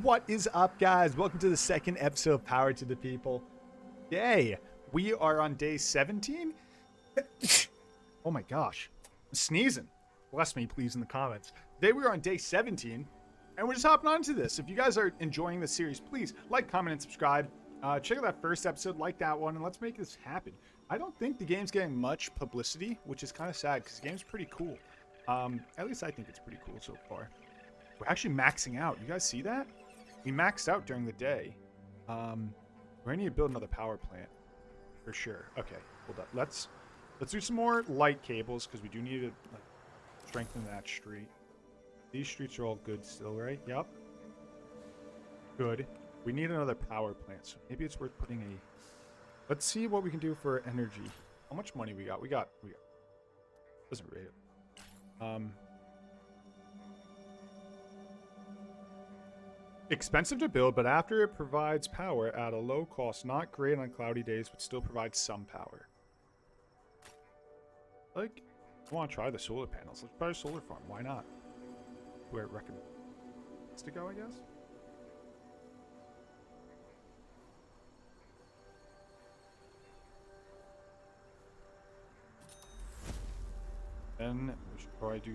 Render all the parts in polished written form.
What is up, guys? Welcome to the second episode of Power to the People. Yay! We are on day 17. Oh my gosh. I'm sneezing. Bless me, please, in the comments. Today we are on day 17, and we're just hopping on to this. If you guys are enjoying this series, please like, comment, and subscribe. Check out that first episode, like that one, and let's make this happen. I don't think the game's getting much publicity, which is kind of sad because the game's pretty cool. At least I think it's pretty cool so far. We're actually maxing out. You guys see that? We maxed out during the day. We're gonna need to build another power plant for sure. Okay, hold up. Let's do some more light cables because we do need to strengthen that street. These streets are all good still, right? Yep. Good. We need another power plant, so maybe it's worth putting a. Let's see what we can do for energy. How much money we got? We got. Doesn't rate it. Expensive to build, but after it provides power at a low cost, not great on cloudy days, but still provides some power. Like, I want to try the solar panels. Let's try a solar farm. Why not? Where it recommends to go, I guess. Then we should probably do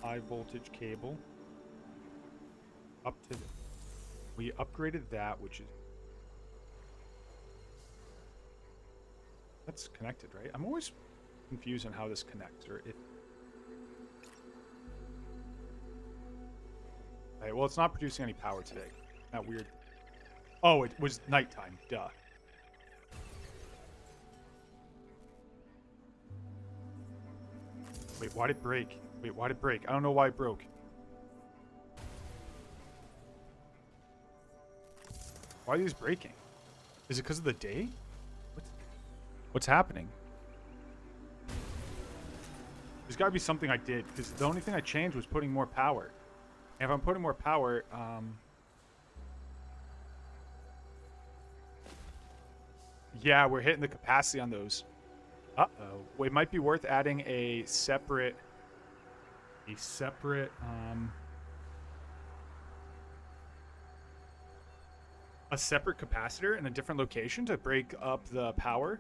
high voltage cable up to the. We upgraded that, which is... That's connected, right? I'm always confused on how this connects, or if... Okay, well, it's not producing any power today. That weird... Oh, it was nighttime. Duh. Wait, why'd it break? Wait, why'd it break? I don't know why it broke. Why are these breaking? Is it because of the day? What's happening? There's got to be something I did, because the only thing I changed was putting more power. And if I'm putting more power, yeah, we're hitting the capacity on those. Uh-oh. Well, it might be worth adding a separate capacitor in a different location to break up the power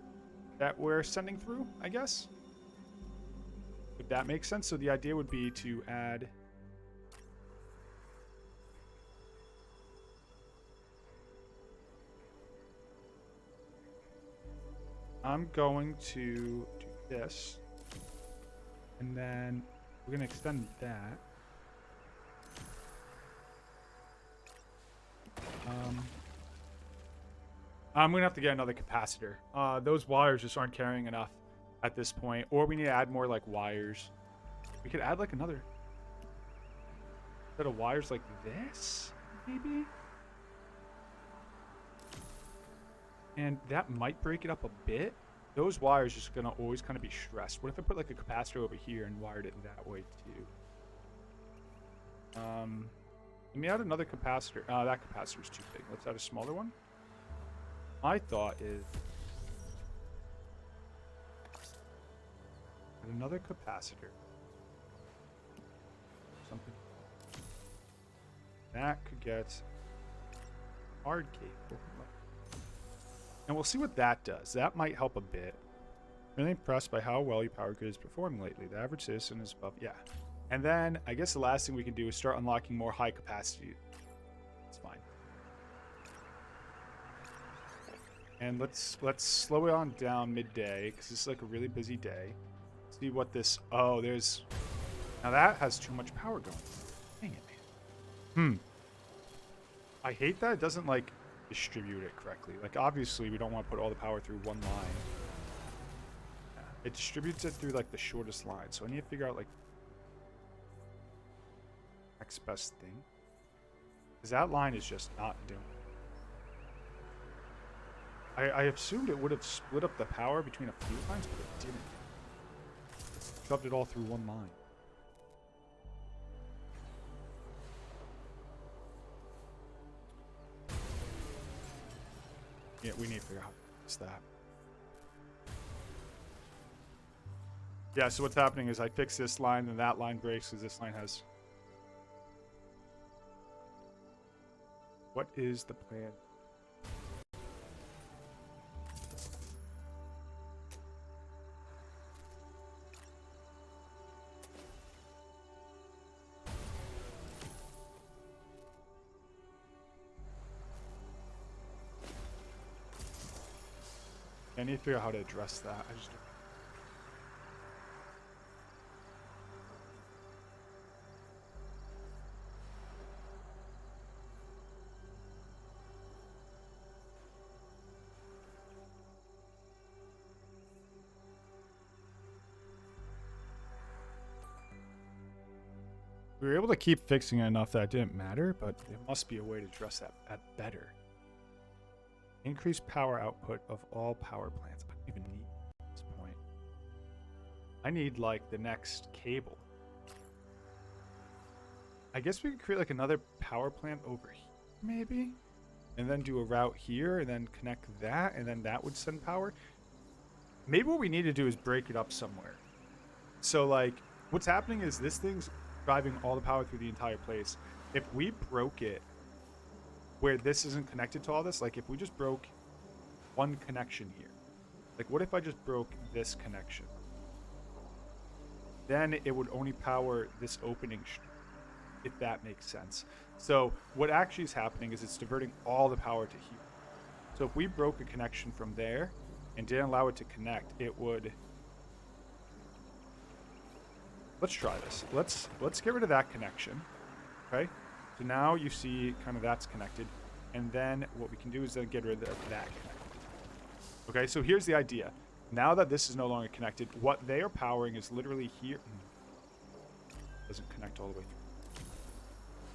that we're sending through, I guess. If that makes sense. So the idea would be to add... I'm going to do this. And then we're going to extend that. I'm going to have to get another capacitor. Those wires just aren't carrying enough at this point. Or we need to add more, like, wires. We could add, like, another set of wires like this, maybe? And that might break it up a bit. Those wires just going to always kind of be stressed. What if I put, like, a capacitor over here and wired it that way, too? Let me add another capacitor. That capacitor is too big. Let's add a smaller one. My thought is another capacitor. Something that could get hard cable. And we'll see what that does. That might help a bit. Really impressed by how well your power grid is performing lately. The average citizen is above. Yeah. And then I guess the last thing we can do is start unlocking more high capacity. It's fine. And let's slow it on down midday because this is like a really busy day. See what this... Oh, there's... Now that has too much power going. Dang it, man. I hate that it doesn't, like, distribute it correctly. Like, obviously, we don't want to put all the power through one line. Yeah. It distributes it through, like, the shortest line. So I need to figure out, like, next best thing. Because that line is just not doing it. I assumed it would have split up the power between a few lines, but it didn't. It shoved it all through one line. Yeah, we need to figure out how to fix that. Yeah, so what's happening is I fix this line, and that line breaks because this line has What is the plan? I need to figure out how to address that. I just don't. We were able to keep fixing it enough that it didn't matter, but there must be a way to address that better. Increase power output of all power plants. I don't even need at this point. I need like the next cable. I guess we could create like another power plant over here, maybe? And then do a route here and then connect that, and then that would send power. Maybe what we need to do is break it up somewhere. So like what's happening is this thing's driving all the power through the entire place. If we broke it where this isn't connected to all this, like if we just broke one connection here, like what if I just broke this connection? Then it would only power this opening, if that makes sense. So what actually is happening is it's diverting all the power to here. So if we broke a connection from there and didn't allow it to connect, it would. Let's try this. Let's get rid of that connection. Okay. So now you see kind of that's connected. And then what we can do is then get rid of that connected. Okay, so here's the idea. Now that this is no longer connected, what they are powering is literally here. Doesn't connect all the way through.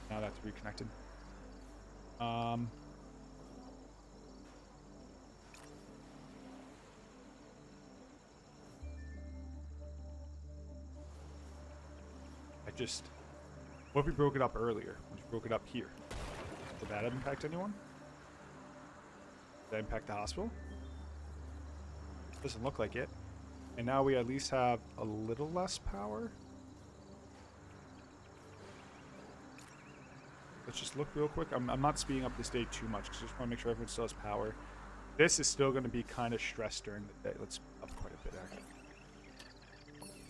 Now that's reconnected. What if we broke it up earlier? We broke it up here. Did that impact anyone? Did that impact the hospital? Doesn't look like it. And now we at least have a little less power. Let's just look real quick. I'm not speeding up this day too much because I just want to make sure everyone still has power. This is still going to be kind of stressed during the day. Let's up quite a bit, actually.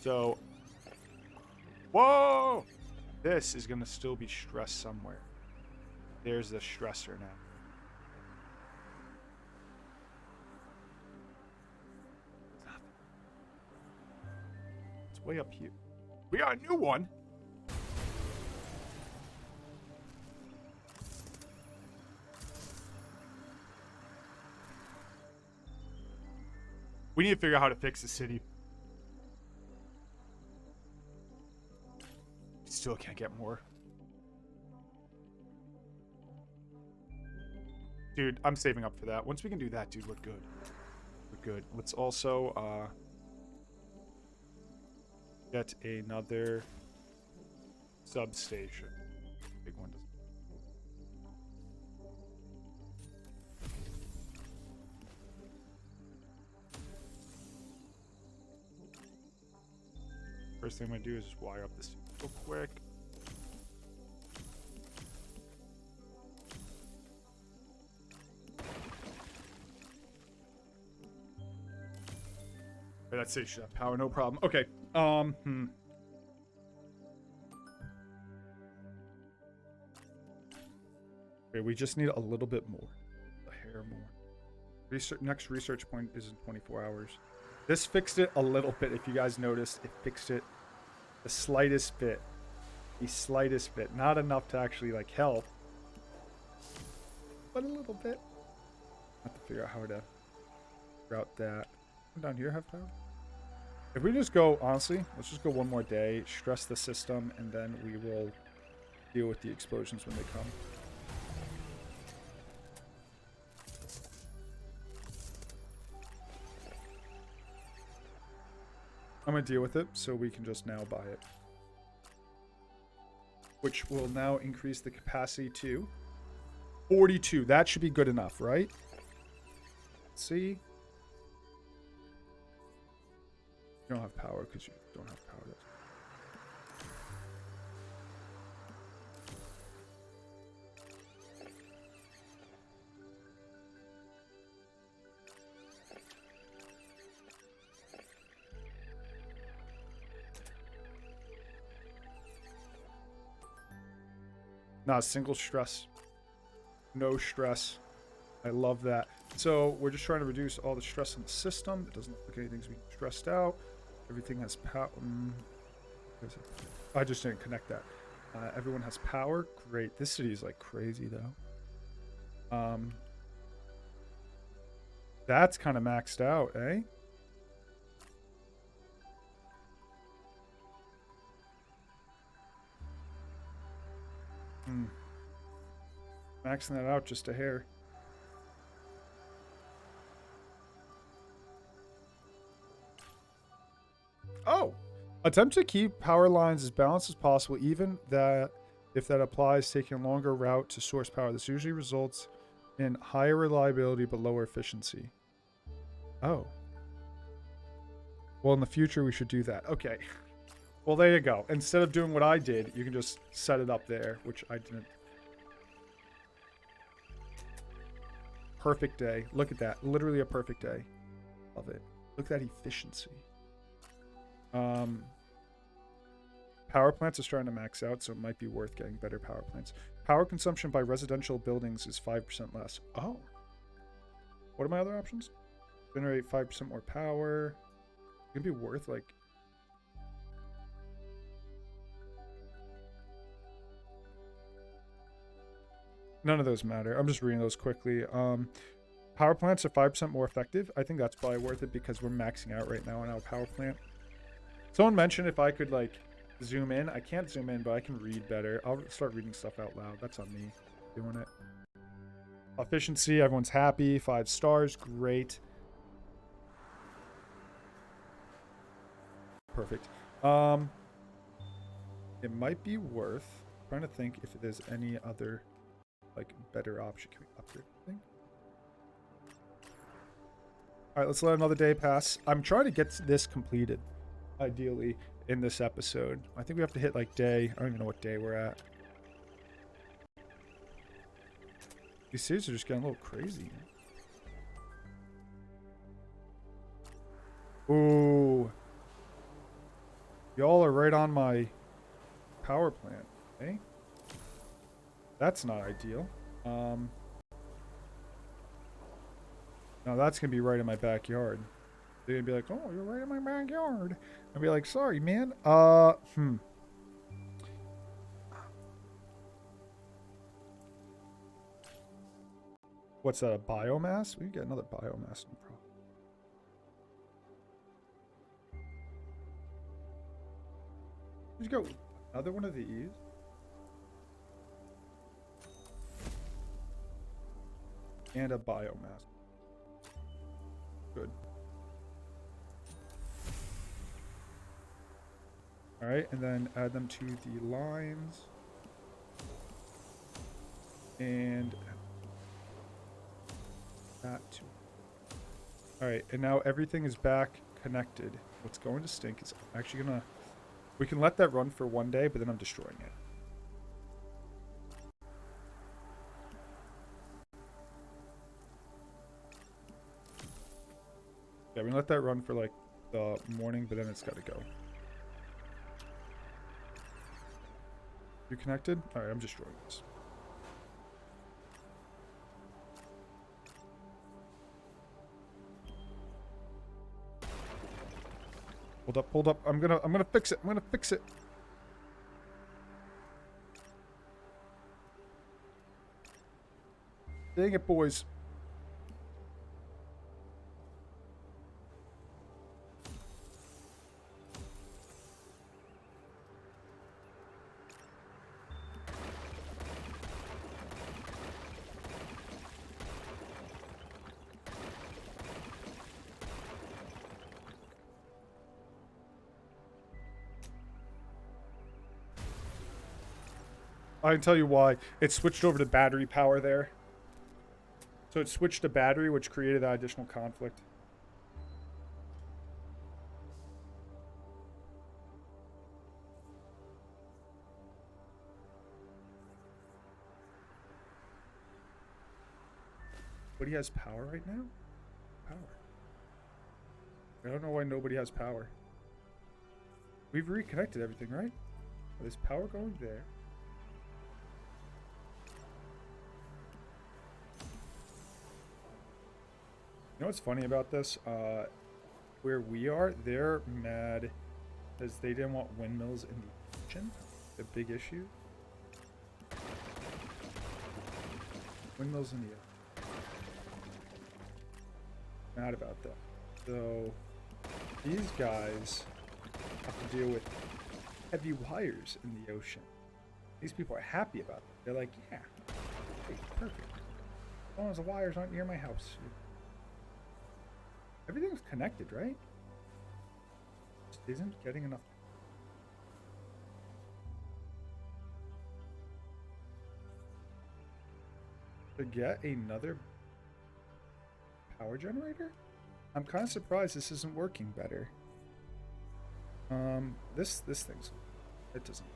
So, whoa! This is going to still be stressed somewhere. There's the stressor now. It's way up here. We got a new one! We need to figure out how to fix the city. Still can't get more. Dude, I'm saving up for that. Once we can do that, dude, we're good. We're good. Let's also get another substation. Big one doesn't. First thing I'm gonna do is just wire up this real quick. That says should have power, no problem. Okay. Okay, we just need a little bit more. A hair more. Next research point is in 24 hours. This fixed it a little bit. If you guys noticed, it fixed it the slightest bit. The slightest bit. Not enough to actually like help, but a little bit. I have to figure out how to route that. Down here have power? If we just go, honestly, let's just go one more day, stress the system, and then we will deal with the explosions when they come. I'm going to deal with it so we can just now buy it. Which will now increase the capacity to 42. That should be good enough, right? Let's see. You don't have power because you don't have power. Not a single stress. No stress. I love that. So we're just trying to reduce all the stress in the system. It doesn't look like anything's being stressed out. Everything has power. I just didn't connect that. Everyone has power. Great. This city is like crazy though. That's kind of maxed out, eh? Maxing that out just a hair. Oh! Attempt to keep power lines as balanced as possible, even that if that applies taking a longer route to source power. This usually results in higher reliability but lower efficiency. Oh. Well, in the future, we should do that. Okay. Well, there you go. Instead of doing what I did, you can just set it up there, which I didn't. Perfect day. Look at that. Literally a perfect day. Love it. Look at that efficiency. Power plants are starting to max out, so it might be worth getting better power plants. Power consumption by residential buildings is 5% less. Oh. What are my other options? Generate 5% more power. It's gonna be worth like... None of those matter. I'm just reading those quickly. Power plants are 5% more effective. I think that's probably worth it because we're maxing out right now on our power plant. Someone mentioned if I could like zoom in. I can't zoom in, but I can read better. I'll start reading stuff out loud. That's on me doing it. Efficiency, everyone's happy. 5 stars, great. Perfect. It might be worth trying to think if there's any other like better option. Can we upgrade anything? All right, let's let another day pass. I'm trying to get this completed, ideally, in this episode. I think we have to hit like day. I don't even know what day we're at. These cities are just getting a little crazy. Ooh. Y'all are right on my power plant, okay? That's not ideal. Now that's gonna be right in my backyard. They're gonna be like, "Oh, you're right in my backyard." I'll be like, "Sorry, man." What's that? A biomass? We can get another biomass. No problem. Just go another one of these. And a biomass. Good. Alright, and then add them to the lines. And that too. Alright, and now everything is back connected. What's going to stink is I'm actually gonna... We can let that run for one day, but then I'm destroying it. Yeah, we can let that run for like the morning, but then it's got to go. You connected? Alright, I'm destroying this. Hold up, hold up. I'm gonna fix it. I'm gonna fix it. Dang it, boys. I can tell you why. It switched over to battery power there. So it switched to battery, which created that additional conflict. Nobody has power right now? Power. I don't know why nobody has power. We've reconnected everything, right? There's power going there. know what's funny about this? Where we are, they're mad because they didn't want windmills in the ocean. A big issue. Windmills in the ocean. Mad about that. So these guys have to deal with heavy wires in the ocean. These people are happy about it. They're like, yeah, hey, perfect. As long as the wires aren't near my house. Everything's connected, right? Just isn't getting enough. To get another power generator? I'm kind of surprised this isn't working better. This thing's... It doesn't...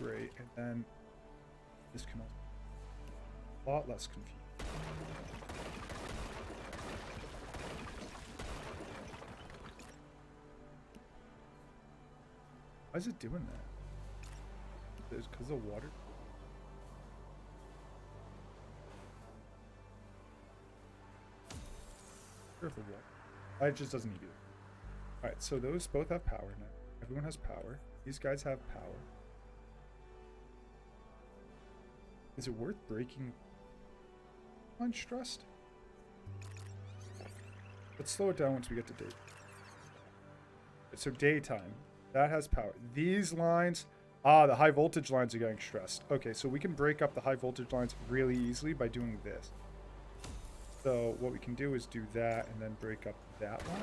Great, and then this can also be a lot less confused. Why is it doing that? Is it because of water? Or if the water. It just doesn't need it. Alright, so those both have power now. Everyone has power. These guys have power. Is it worth breaking unstressed? Let's slow it down once we get to daytime. So daytime, that has power. These lines, the high voltage lines are getting stressed. Okay, so we can break up the high voltage lines really easily by doing this. So what we can do is do that and then break up that one.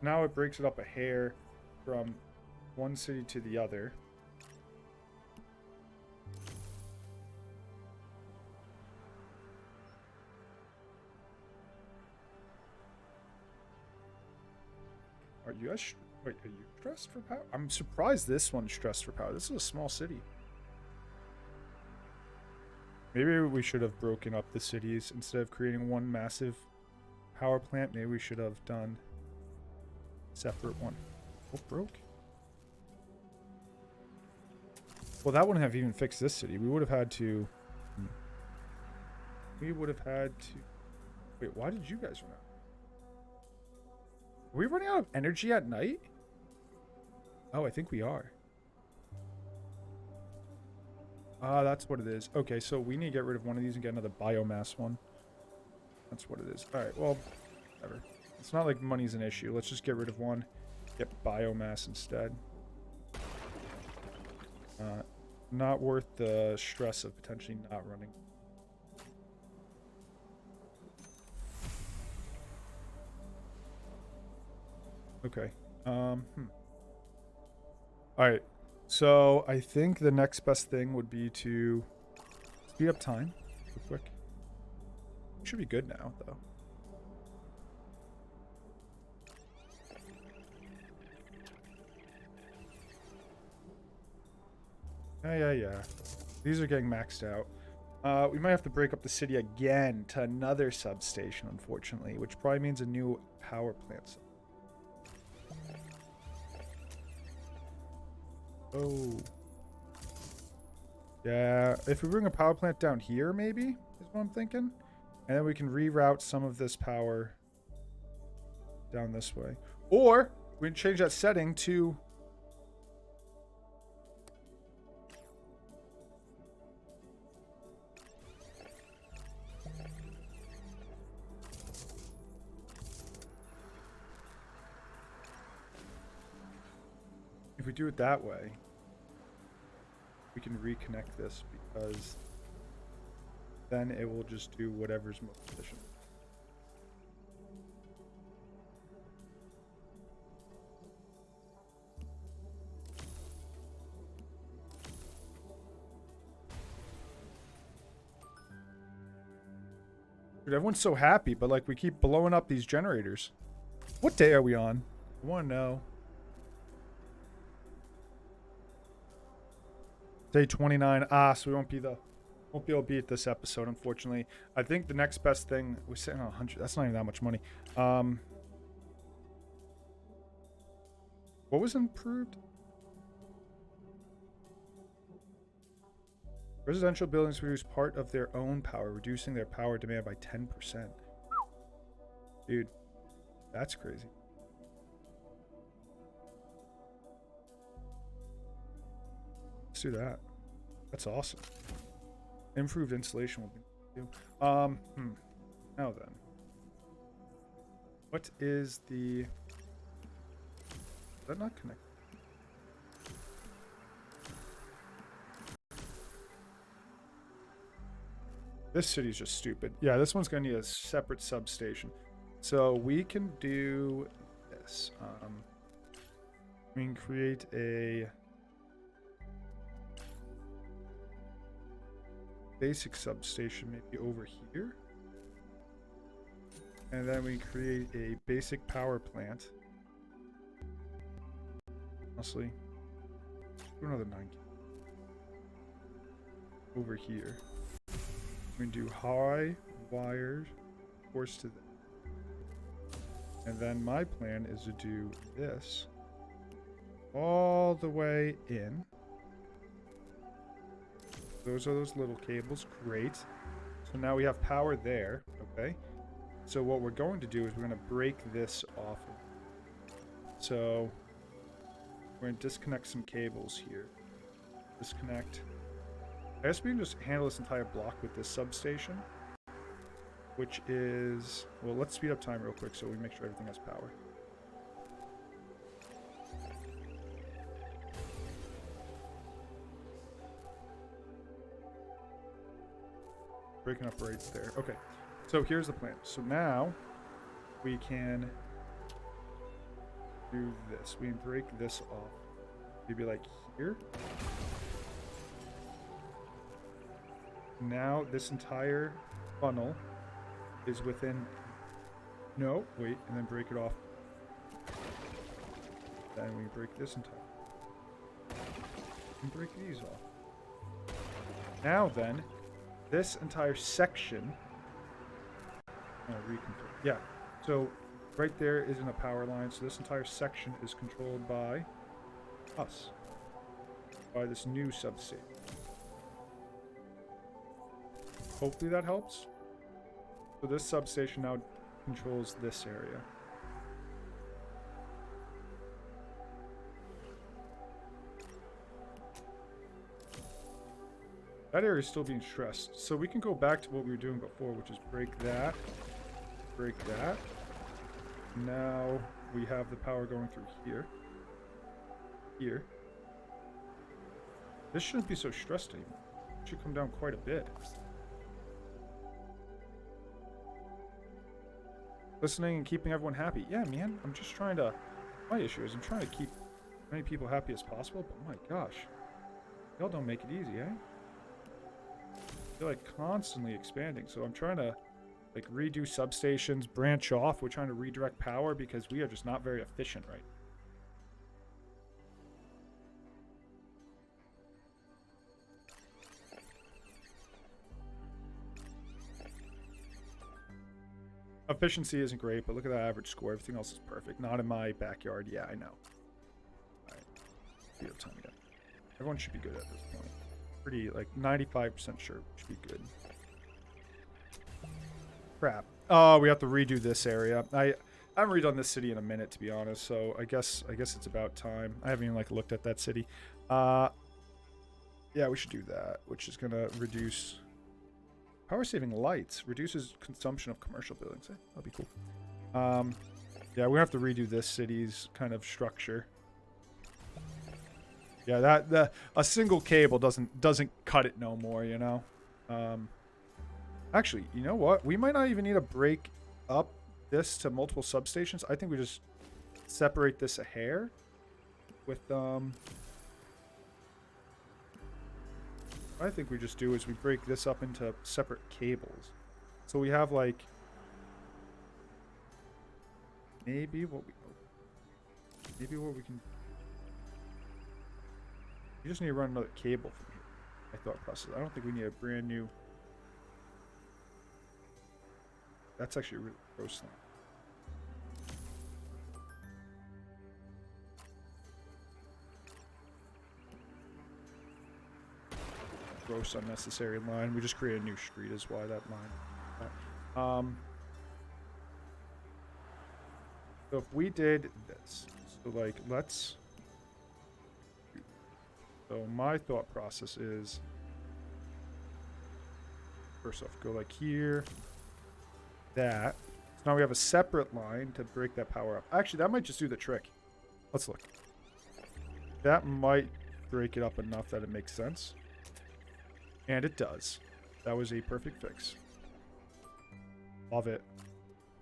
Now it breaks it up a hair from one city to the other. Are you guys... Wait, are you stressed for power? I'm surprised this one's stressed for power. This is a small city. Maybe we should have broken up the cities instead of creating one massive power plant. Maybe we should have done... separate one. What broke? Well, that wouldn't have even fixed this city. We would have had to... We would have had to... Wait, why did you guys run out? Are we running out of energy at night? Oh, I think we are. That's what it is. Okay, so we need to get rid of one of these and get another biomass one. That's what it is. Alright, well, whatever. It's not like money's an issue. Let's just get rid of one. Get biomass instead. Not worth the stress of potentially not running. Okay. Alright. So I think the next best thing would be to speed up time real quick. Should be good now, though. Yeah. These are getting maxed out. We might have to break up the city again to another substation, unfortunately, which probably means a new power plant. Oh. Yeah, if we bring a power plant down here, maybe, is what I'm thinking. And then we can reroute some of this power down this way. Or we can change that setting to... If we do it that way, we can reconnect this because then it will just do whatever's most efficient. Dude, everyone's so happy, but like we keep blowing up these generators. What day are we on? I want to know. Day 29. So we won't be able to beat this episode, unfortunately. I think the next best thing we're sitting on 100. That's not even that much money. What was improved? Residential buildings produce part of their own power, reducing their power demand by 10%. Dude, that's crazy. Let's do that. That's awesome. Improved insulation will be Now then. What is the... Is that not connected? This city's just stupid. Yeah, this one's going to need a separate substation. So we can do this. We can create a basic substation maybe over here. And then we create a basic power plant. Honestly, do another 9 over here. We can do high wires, force to this. And then my plan is to do this all the way in. Those are those little cables. Great. So now we have power there. Okay. So what we're going to do is we're going to break this off. So we're going to disconnect some cables here. Disconnect. I guess we can just handle this entire block with this substation. Which is... Well, let's speed up time real quick so we make sure everything has power. Breaking up rates there. Okay. So here's the plan. So now we can do this. We can break this off. Maybe like here. Now this entire funnel is within... No, wait, and then break it off. Then we break this entire... And break these off. Now then, this entire section... Yeah, so right there isn't a power line, so this entire section is controlled by us. By this new substation. Hopefully that helps. So this substation now controls this area. That area is still being stressed. So we can go back to what we were doing before, which is break that. Break that. Now we have the power going through here. Here. This shouldn't be so stressed anymore. It should come down quite a bit. Listening and keeping everyone happy. Yeah, man. I'm just trying to... My issue is I'm trying to keep as many people happy as possible, but my gosh. Y'all don't make it easy, eh? They're like constantly expanding, so I'm trying to like redo substations, branch off. We're trying to redirect power because we are just not very efficient right now. Efficiency isn't great, but look at that average score. Everything else is perfect. Not in my backyard. Yeah, I know. Alright. We have time again. Everyone should be good at this point. Pretty, like, 95% sure we should be good. Crap. Oh, we have to redo this area. I haven't redone this city in a minute, to be honest, so I guess it's about time. I haven't even, like, looked at that city. Yeah, we should do that, which is going to reduce... Power saving lights reduces consumption of commercial buildings. That'll be cool. Yeah, we have to redo this city's kind of structure. Yeah, a single cable doesn't cut it no more, you know. Actually, you know what? We might not even need to break up this to multiple substations. I think we just separate this a hair with what I think we just do is we break this up into separate cables. So we have like maybe what we can... You just need to run another cable from here. my thought process. I don't think we need a brand new. That's actually a really gross line. Gross unnecessary line. We just create a new street is why that line. So if we did this, so like let's. So my thought process is, first off, go like here, that. So now we have a separate line to break that power up. Actually, that might just do the trick. Let's look. That might break it up enough that it makes sense. And it does. That was a perfect fix. Love it.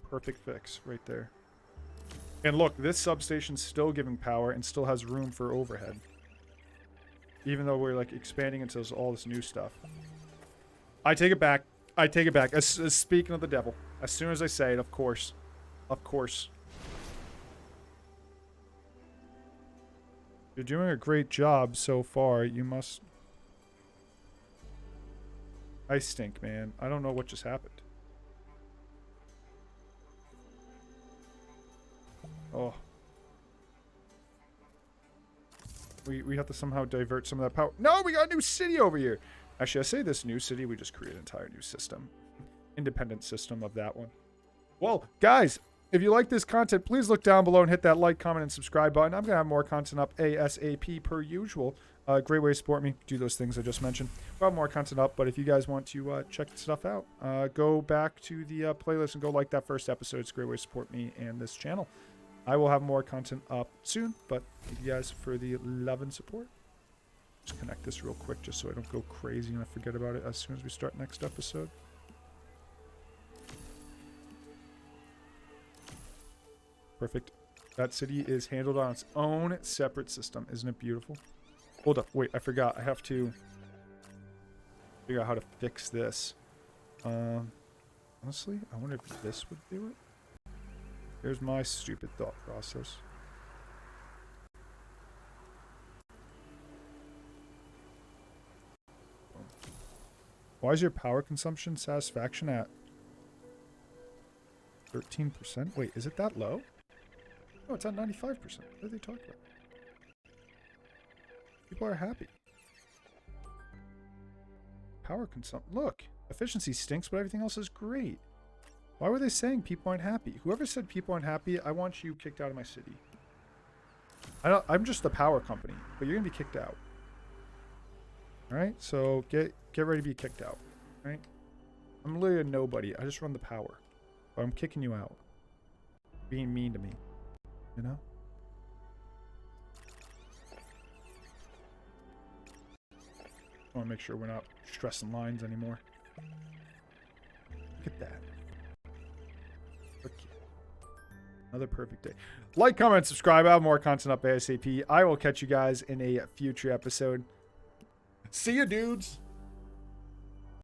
Perfect fix right there. And look, this substation's still giving power and still has room for overhead. Even though we're like expanding into all this new stuff. I take it back. I take it back. As speaking of the devil. As soon as I say it, of course. Of course. You're doing a great job so far. You must... I stink, man. I don't know what just happened. Oh. We have to somehow divert some of that power. No, we got a new city over here. Actually, I say this new city, we just create an entire new system. Independent system of that one. Well, guys, if you like this content, please look down below and hit that like, comment, and subscribe button. I'm going to have more content up ASAP per usual. Great way to support me. Do those things I just mentioned. We'll have more content up, but if you guys want to check the stuff out, go back to the playlist and go like that first episode. It's a great way to support me and this channel. I will have more content up soon, but thank you guys for the love and support. Just connect this real quick just so I don't go crazy and I forget about it as soon as we start next episode. Perfect. That city is handled on its own separate system. Isn't it beautiful? Hold up. Wait, I forgot. I have to figure out how to fix this. Honestly, I wonder if this would do it. Here's my stupid thought process. Why is your power consumption satisfaction at 13%? Wait, is it that low? No, it's at 95%. What are they talking about? People are happy. Power consumption. Look, efficiency stinks, but everything else is great. Why were they saying people aren't happy? Whoever said people aren't happy, I want you kicked out of my city. I'm just the power company, but you're gonna be kicked out. All right, so get ready to be kicked out. All right, I'm literally a nobody. I just run the power, but I'm kicking you out. Being mean to me, you know. I want to make sure we're not stressing lines anymore. Look at that. Okay. Another perfect day. Like, comment, subscribe. I have more content up ASAP. I will catch you guys in a future episode. See you, dudes.